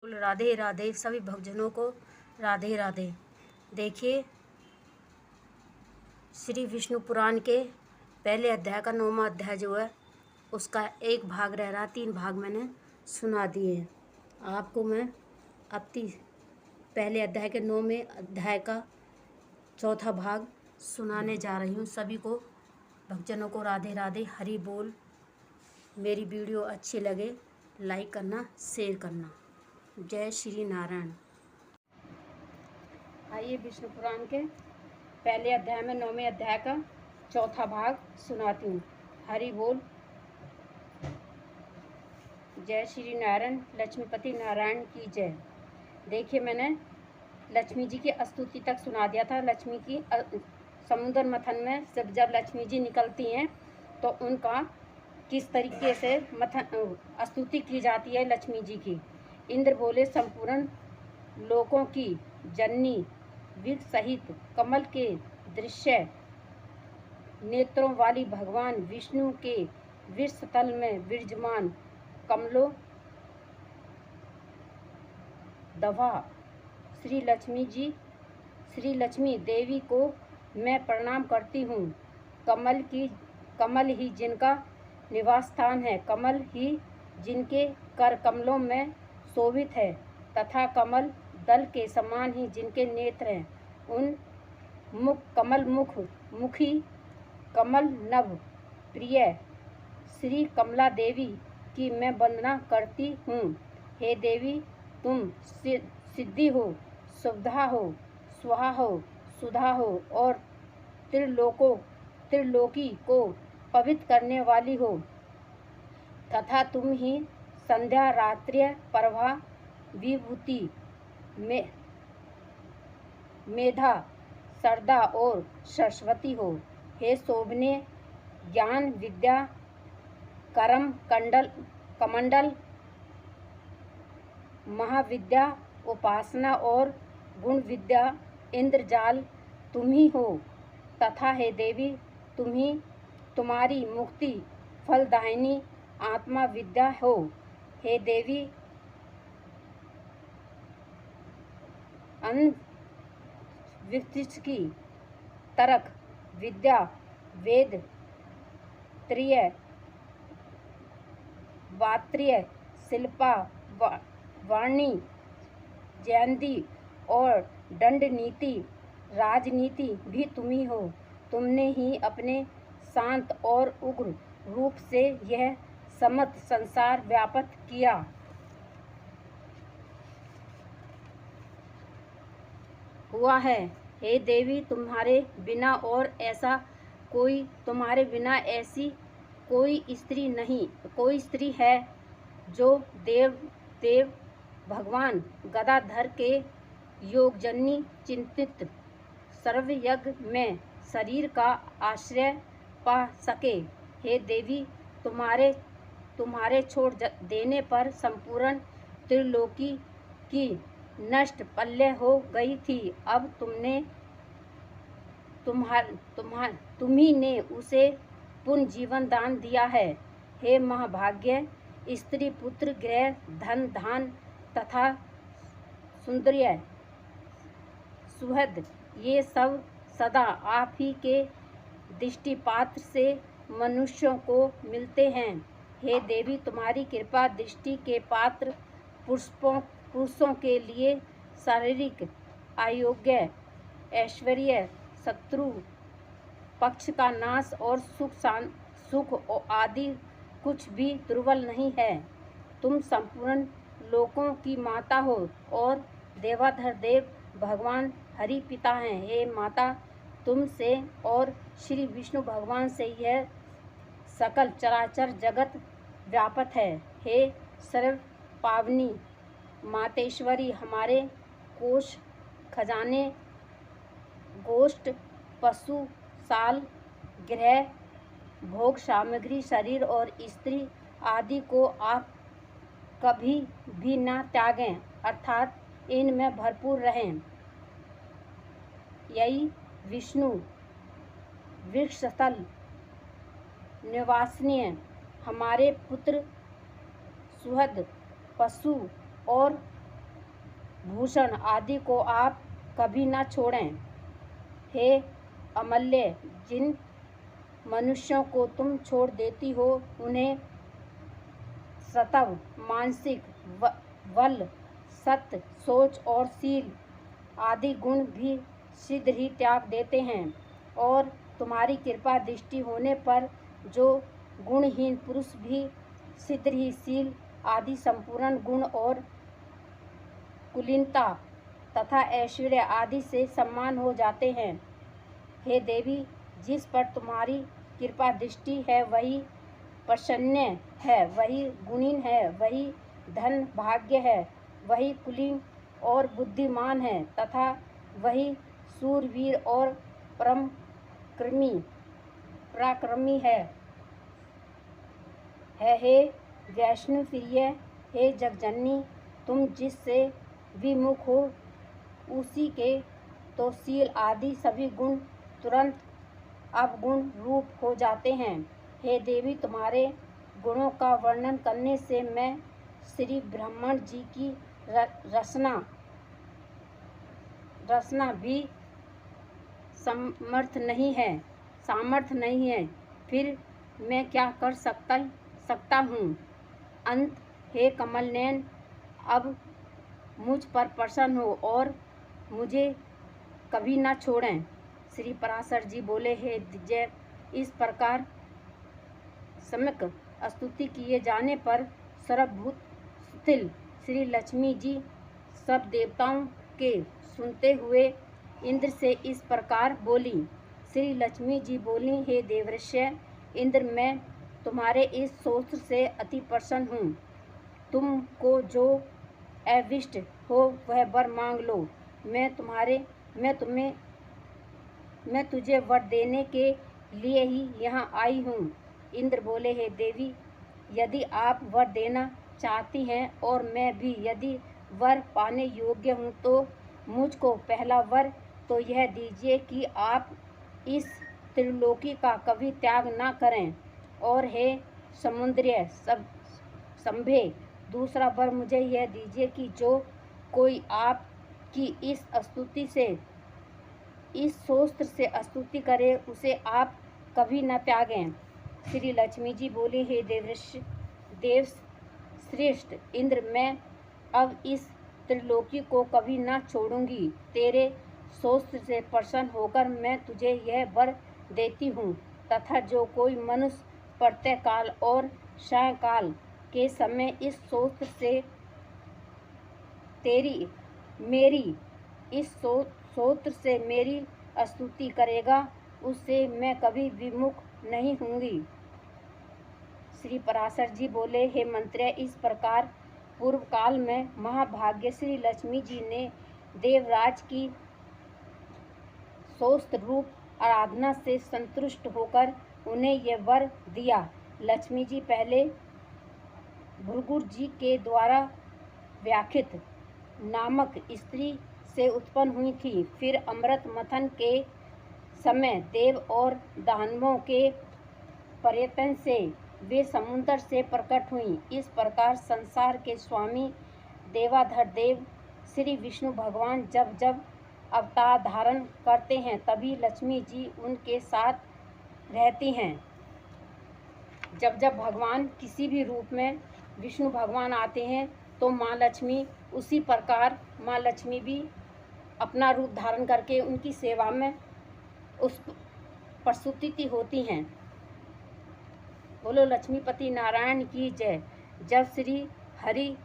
राधे राधे सभी भक्तजनों को राधे राधे। देखिए, श्री विष्णु पुराण के पहले अध्याय का 9वां अध्याय जो है उसका एक भाग रह रहा, 3 भाग मैंने सुना दिए हैं आपको। मैं अब पहले अध्याय के 9वें अध्याय का चौथा भाग सुनाने जा रही हूँ। सभी को भक्तजनों को राधे राधे, हरि बोल। मेरी वीडियो अच्छी लगे लाइक करना, शेयर करना। जय श्री नारायण। आइए विष्णु पुराण के पहले अध्याय में 9वें अध्याय का चौथा भाग सुनाती हूँ। हरि बोल। जय श्री नारायण, लक्ष्मीपति नारायण की जय। देखिए, मैंने लक्ष्मी जी की स्तुति तक सुना दिया था। लक्ष्मी की समुद्र मंथन में जब लक्ष्मी जी निकलती हैं तो उनका किस तरीके से स्तुति की जाती है लक्ष्मी जी की। इंद्र बोले, संपूर्ण लोकों की जननी विग सहित कमल के दृश्य नेत्रों वाली भगवान विष्णु के विश्वतल में विराजमान कमलों दवा श्री लक्ष्मी देवी को मैं प्रणाम करती हूँ। कमल ही जिनका निवास स्थान है, कमल ही जिनके कर कमलों में शोभित है, तथा कमल दल के समान ही जिनके नेत्र हैं, उन मुखी कमल नभ प्रिय श्री कमला देवी की मैं वंदना करती हूँ। हे देवी, तुम सिद्धि हो, सुविधा हो, स्वाहा हो, सुधा हो और त्रिलोकी को पवित्र करने वाली हो, तथा तुम ही संध्या रात्रि प्रभा विभूति मेधा सरदा और सरस्वती हो। हे शोभने ज्ञान विद्या करम कमंडल महाविद्या उपासना और गुण विद्या इंद्रजाल तुम ही हो, तथा हे देवी, तुम्हारी मुक्ति फलदायिनी आत्मा विद्या हो। हे देवी, की तर्क विद्या वेद त्रय वात्रीय शिल्पा वाणी जयंती और दंड नीति राजनीति भी तुम ही हो। तुमने ही अपने शांत और उग्र रूप से यह समस्त संसार व्याप्त किया हुआ है। हे देवी, तुम्हारे बिना ऐसी कोई स्त्री है जो देव भगवान गदाधर के योगजनी चिंतित सर्वयज्ञ में शरीर का आश्रय पा सके। हे देवी, तुम्हारे छोड़ देने पर संपूर्ण त्रिलोकी की नष्ट पल्ले हो गई थी। अब तुम्ही ने उसे पुनः जीवन दान दिया है। हे महाभाग्य स्त्री पुत्र गृह धन धान तथा सुंदर्य सुहृद, ये सब सदा आप ही के दृष्टिपात्र से मनुष्यों को मिलते हैं। हे देवी, तुम्हारी कृपा दृष्टि के पात्र पुरुषों के लिए शारीरिक आरोग्य ऐश्वर्य शत्रु पक्ष का नाश और सुख आदि कुछ भी दुर्बल नहीं है। तुम संपूर्ण लोकों की माता हो और देवाधर देव भगवान हरि पिता हैं। हे माता, तुमसे और श्री विष्णु भगवान से यह सकल चराचर जगत व्यापक है। हे सर्व पावनी मातेश्वरी, हमारे कोष खजाने गोष्ठ पशु साल गृह भोग सामग्री शरीर और स्त्री आदि को आप कभी भी न त्यागें, अर्थात इनमें भरपूर रहें। यही विष्णु वृक्षस्थल निवासनीय हमारे पुत्र सुहृद पशु और भूषण आदि को आप कभी न छोड़ें। हे अमल्य, जिन मनुष्यों को तुम छोड़ देती हो उन्हें सत्व, मानसिक बल, सत्य, सोच और शील आदि गुण भी शीघ्र ही त्याग देते हैं, और तुम्हारी कृपा दृष्टि होने पर जो गुणहीन पुरुष भी शीघ्र ही शील आदि संपूर्ण गुण और कुलीनता तथा ऐश्वर्य आदि से सम्मान हो जाते हैं। हे देवी, जिस पर तुम्हारी कृपा दृष्टि है वही प्रसन्न है, वही गुणीन है, वही धन भाग्य है, वही कुलीन और बुद्धिमान है तथा वही सूरवीर और पराक्रमी है। हे वैष्णु प्रिय, हे जगजननी, तुम जिससे विमुख हो उसी के तो शील आदि सभी गुण तुरंत अवगुण रूप हो जाते हैं। हे देवी, तुम्हारे गुणों का वर्णन करने से मैं श्री ब्रह्मण जी की रचना भी सामर्थ नहीं है, फिर मैं क्या कर सकता हूँ। अंत, हे कमल नयन, अब मुझ पर प्रसन्न हो और मुझे कभी न छोड़ें। श्री पराशर जी बोले, हे दिग्जय, इस प्रकार सम्यक स्तुति किए जाने पर सर्वभूत स्थिल श्री लक्ष्मी जी सब देवताओं के सुनते हुए इंद्र से इस प्रकार बोली। श्री लक्ष्मी जी बोली, हे देवर्षि इंद्र, मैं तुम्हारे इस स्तोत्र से अति प्रसन्न हूँ। तुमको जो अभिष्ट हो वह वर मांग लो। मैं तुझे वर देने के लिए ही यहाँ आई हूँ। इंद्र बोले, हे देवी, यदि आप वर देना चाहती हैं और मैं भी यदि वर पाने योग्य हूँ तो मुझको पहला वर तो यह दीजिए कि आप इस त्रिलोकी का कभी त्याग न करें, और हे समुद्रीय संभे, दूसरा वर मुझे यह दीजिए कि जो कोई आपकी इस स्तोत्र से स्तुति करे उसे आप कभी न त्यागें। श्री लक्ष्मी जी बोली, हे देव श्रेष्ठ इंद्र, मैं अब इस त्रिलोकी को कभी न छोड़ूंगी। तेरे स्तोत्र से प्रसन्न होकर मैं तुझे यह वर देती हूँ तथा जो कोई मनुष्य प्रातः काल और सायंकाल के समय इस स्तोत्र से मेरी स्तुति करेगा उससे मैं कभी विमुख नहीं होंगी। श्री पराशर जी बोले, हे मंत्र्य, इस प्रकार पूर्व काल में महाभाग्य श्री लक्ष्मी जी ने देवराज की स्तोत्र रूप आराधना से संतुष्ट होकर उन्हें यह वर दिया। लक्ष्मी जी पहले भृगु जी के द्वारा व्याख्यात नामक स्त्री से उत्पन्न हुई थी, फिर अमृत मंथन के समय देव और दानवों के प्रयत्न से वे समुद्र से प्रकट हुई। इस प्रकार संसार के स्वामी देवाधर देव श्री विष्णु भगवान जब जब अवतार धारण करते हैं तभी लक्ष्मी जी उनके साथ रहती हैं। जब जब भगवान किसी भी रूप में विष्णु भगवान आते हैं तो माँ लक्ष्मी उसी प्रकार माँ लक्ष्मी भी अपना रूप धारण करके उनकी सेवा में उस प्रस्तुति होती हैं। बोलो लक्ष्मीपति नारायण की जय। जब श्री हरि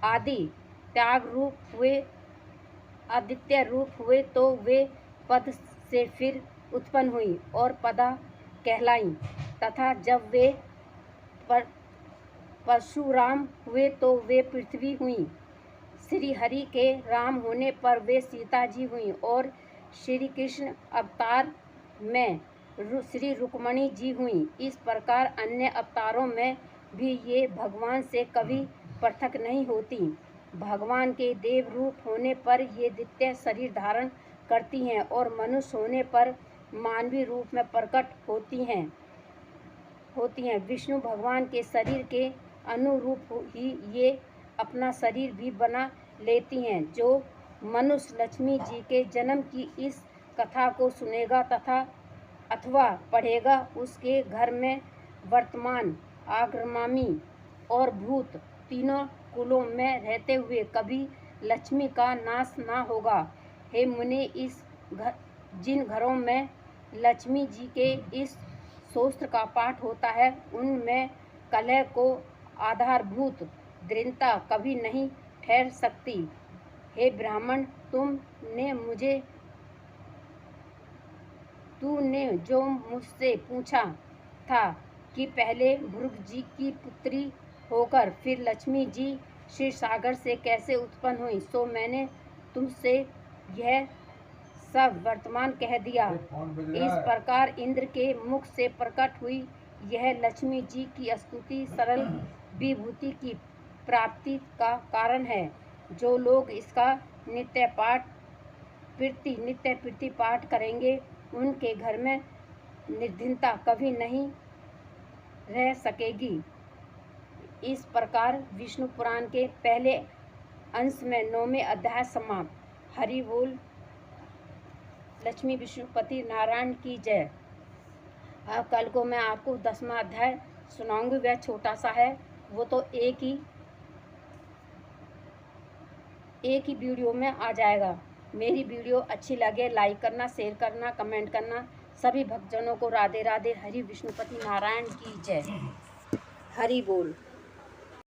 आदि त्याग रूप हुए, आदित्य रूप हुए तो वे पद से फिर उत्पन्न हुई और पदा कहलाई, तथा जब वे परशुराम हुए तो वे पृथ्वी हुई। श्री हरि के राम होने पर वे सीता जी हुई और श्री कृष्ण अवतार में श्री रुक्मणी जी हुई। इस प्रकार अन्य अवतारों में भी ये भगवान से कभी पृथक नहीं होती। भगवान के देव रूप होने पर ये द्वितीय शरीर धारण करती हैं और मनुष्य होने पर मानवीय रूप में प्रकट होती हैं। विष्णु भगवान के शरीर के अनुरूप ही ये अपना शरीर भी बना लेती हैं। जो मनुष्य लक्ष्मी जी के जन्म की इस कथा को सुनेगा तथा अथवा पढ़ेगा, उसके घर में वर्तमान, आगामी और भूत तीनों कुलों में रहते हुए कभी लक्ष्मी का नाश ना होगा। हे मुनि, जिन घरों में लक्ष्मी जी के इस स्तोत्र का पाठ होता है, उनमें कलह को आधारभूत दृढ़ता कभी नहीं ठहर सकती। हे ब्राह्मण, तूने जो मुझसे पूछा था कि पहले भृगु जी की पुत्री होकर फिर लक्ष्मी जी क्षीर सागर से कैसे उत्पन्न हुई, सो मैंने तुमसे यह सब वर्तमान कह दिया। इस प्रकार इंद्र के मुख से प्रकट हुई यह लक्ष्मी जी की स्तुति सरल विभूति की प्राप्ति का कारण है। जो लोग इसका नित्य प्रति पाठ करेंगे, उनके घर में निर्धनता कभी नहीं रह सकेगी। इस प्रकार विष्णु पुराण के पहले अंश में 9वें अध्याय समाप्त। हरि बोल। लक्ष्मी विष्णुपति नारायण की जय। अब कल को मैं आपको 10वां अध्याय सुनाऊंगी। वह छोटा सा है, वो तो एक ही वीडियो में आ जाएगा। मेरी वीडियो अच्छी लगे लाइक करना, शेयर करना, कमेंट करना। सभी भक्तजनों को राधे राधे। हरि विष्णुपति नारायण की जय। हरि बोल।